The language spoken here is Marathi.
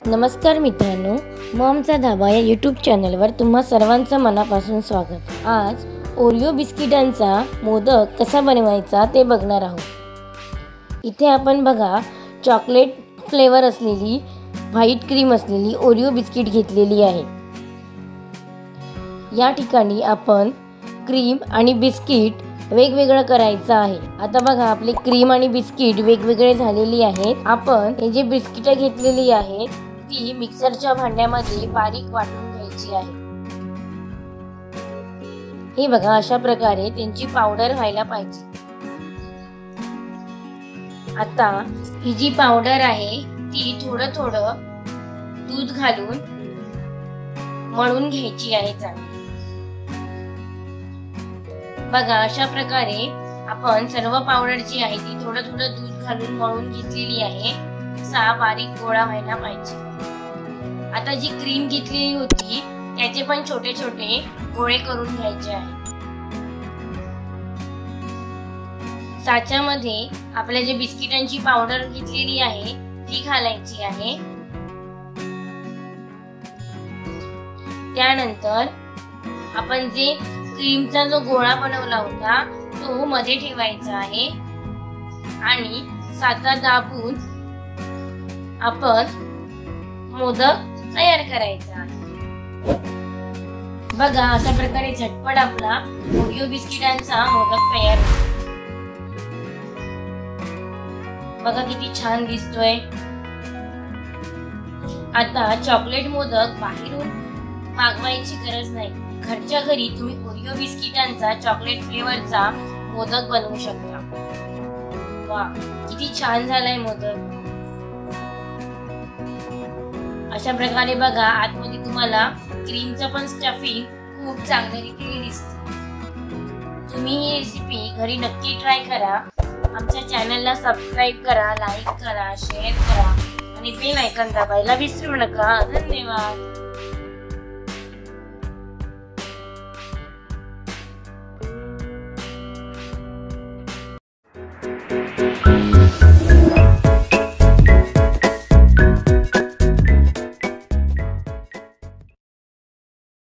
नमस्कार मित्रांनो, मॉमचा धाबा या यूट्यूब चॅनलवर तुम्हा सर्वांचं मनापासून स्वागत। आज ओरिओ बिस्किटांचा मोदक कसा बनवायचा ते बघणार आहोत। इथे आपण बघा चॉकलेट फ्लेवर असलेली व्हाईट क्रीम असलेली ओरिओ बिस्किट घेतलेली आहे। या ठिकाणी आपण क्रीम आणि बिस्किट वेगवेगळं करायचं आहे। आता बघा आपले क्रीम आणि बिस्किट वेगवेगळे झालेली आहेत। आपण हे जे बिस्किट घेतलेली आहेत ती मिक्सरच्या भांड्यामध्ये बारीक वाटून घ्यायची आहे। हे बघा अशा प्रकारे त्यांची पावडर व्हायला पाहिजे। आता ही जी पावडर आहे ती थोडं थोडं दूध घालून मळून घ्यायची आहे चांगली। बघा अशा प्रकारे आपण सर्व पावडर जी आहे ती थोडं थोडं दूध घालून मळून घेतलेली आहे। असा बारीक गोळा व्हायला पाहिजे। आता जी क्रीम घेतलेली होती त्याचे पण छोटे छोटे गोळे करून घ्यायचे आहे। साच्यामध्ये आपल्या जे बिस्किटांची पावडर घेतलेली आहे ती घालायची आहे। त्यानंतर आपण जे क्रीमचा जो गोळा बनवला होता तो मध्ये ठेवायचा आहे आणि साचा दाबून आपण मोदक तयार करायचा आहे। बघा अशा प्रकारे झटपट आपला ओरिओ बिस्किटांचा मोदक तयार होतो। बघा किती छान दिसतोय। आता चॉकलेट मोदक बाहेरून मागवायची गरज नाही। घरच्या घरी तुम्ही ओरिओ बिस्किटांचा चॉकलेट फ्लेवरचा मोदक बनवू शकता। वाह, किती छान झालाय मोदक। अशा प्रकारे बघा आतमध्ये तुम्हाला क्रीमचं पण स्टफिंग खूप चांगल्या रीतीने दिसतं। तुम्ही ही रेसिपी घरी नक्की ट्राय करा। आमच्या चॅनलला सबस्क्राइब करा, लाईक करा, शेअर करा आणि बेल आयकॉन दाबायला विसरू नका। धन्यवाद।